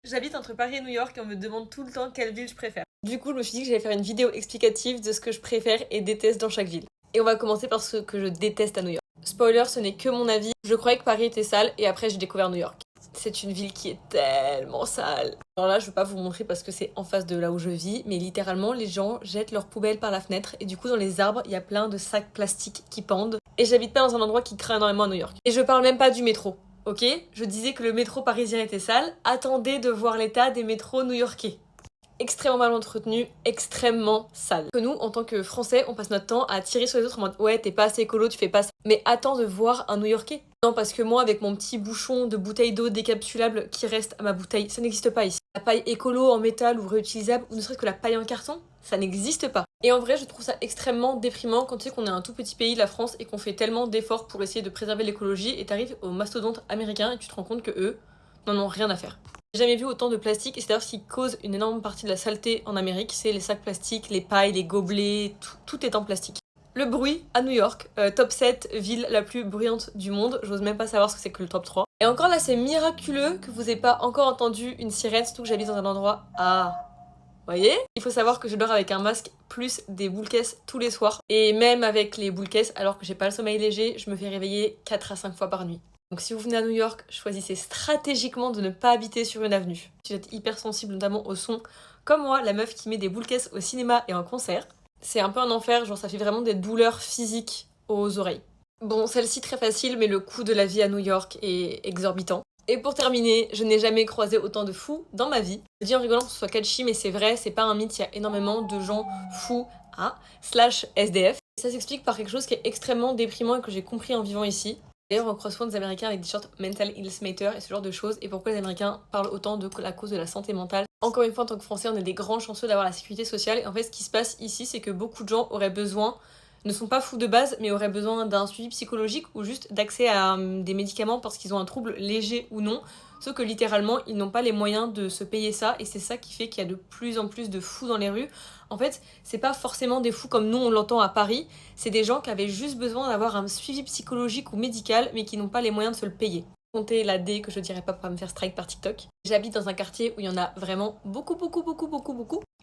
J'habite entre Paris et New York et on me demande tout le temps quelle ville je préfère. Du coup, je me suis dit que j'allais faire une vidéo explicative de ce que je préfère et déteste dans chaque ville. Et on va commencer par ce que je déteste à New York. Spoiler, ce n'est que mon avis. Je croyais que Paris était sale et après j'ai découvert New York. C'est une ville qui est tellement sale. Alors là, je vais pas vous montrer parce que c'est en face de là où je vis, mais littéralement, les gens jettent leurs poubelles par la fenêtre et du coup, dans les arbres, il y a plein de sacs plastiques qui pendent. Et j'habite pas dans un endroit qui craint énormément à New York. Et je parle même pas du métro. Ok, je disais que le métro parisien était sale. Attendez de voir l'état des métros new-yorkais. Extrêmement mal entretenu, extrêmement sale. Que nous, en tant que Français, on passe notre temps à tirer sur les autres en mode ouais, t'es pas assez écolo, tu fais pas ça. Mais attends de voir un New-Yorkais. Non, parce que moi, avec mon petit bouchon de bouteille d'eau décapsulable qui reste à ma bouteille, ça n'existe pas ici. La paille écolo en métal ou réutilisable, ou ne serait-ce que la paille en carton, ça n'existe pas. Et en vrai, je trouve ça extrêmement déprimant quand tu sais qu'on est un tout petit pays, la France, et qu'on fait tellement d'efforts pour essayer de préserver l'écologie, et t'arrives aux mastodontes américains et tu te rends compte que eux n'en ont rien à faire. J'ai jamais vu autant de plastique et c'est d'ailleurs ce qui cause une énorme partie de la saleté en Amérique, c'est les sacs plastiques, les pailles, les gobelets, tout est en plastique. Le bruit à New York, top 7 ville la plus bruyante du monde, j'ose même pas savoir ce que c'est que le top 3. Et encore là, c'est miraculeux que vous ayez pas encore entendu une sirène, surtout que j'habite dans un endroit voyez? Il faut savoir que je dors avec un masque plus des boules caisses tous les soirs. Et même avec les boules caisses, alors que j'ai pas le sommeil léger, je me fais réveiller 4 à 5 fois par nuit. Donc si vous venez à New York, choisissez stratégiquement de ne pas habiter sur une avenue. Si vous êtes hyper sensible notamment au son, comme moi, la meuf qui met des boules caisses au cinéma et en concert, c'est un peu un enfer, genre ça fait vraiment des douleurs physiques aux oreilles. Bon, celle-ci très facile, mais le coût de la vie à New York est exorbitant. Et pour terminer, je n'ai jamais croisé autant de fous dans ma vie. Je dis en rigolant que ce soit catchy, mais c'est vrai, c'est pas un mythe, il y a énormément de gens fous, slash SDF. Et ça s'explique par quelque chose qui est extrêmement déprimant et que j'ai compris en vivant ici. D'ailleurs, on croise souvent des Américains avec des shorts Mental Health Matter et ce genre de choses. Et pourquoi les Américains parlent autant de la cause de la santé mentale. Encore une fois, en tant que Français, on est des grands chanceux d'avoir la sécurité sociale. Et en fait, ce qui se passe ici, c'est que beaucoup de gens auraient besoin, ne sont pas fous de base, mais auraient besoin d'un suivi psychologique ou juste d'accès à des médicaments parce qu'ils ont un trouble léger ou non. Sauf que littéralement, ils n'ont pas les moyens de se payer ça. Et c'est ça qui fait qu'il y a de plus en plus de fous dans les rues. En fait, c'est pas forcément des fous comme nous on l'entend à Paris, c'est des gens qui avaient juste besoin d'avoir un suivi psychologique ou médical, mais qui n'ont pas les moyens de se le payer. Comptez la D que je dirais pas pour pas me faire strike par TikTok. J'habite dans un quartier où il y en a vraiment beaucoup.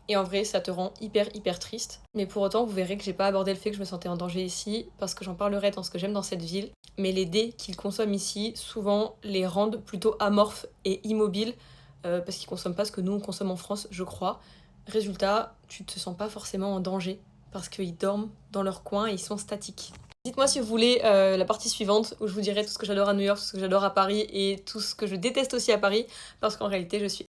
Et en vrai, ça te rend hyper triste. Mais pour autant, vous verrez que j'ai pas abordé le fait que je me sentais en danger ici, parce que j'en parlerai dans ce que j'aime dans cette ville. Mais les dés qu'ils consomment ici, souvent, les rendent plutôt amorphes et immobiles, parce qu'ils consomment pas ce que nous on consomme en France, je crois. Résultat, tu te sens pas forcément en danger parce qu'ils dorment dans leur coin et ils sont statiques. Dites-moi si vous voulez la partie suivante où je vous dirai tout ce que j'adore à New York, tout ce que j'adore à Paris et tout ce que je déteste aussi à Paris parce qu'en réalité je suis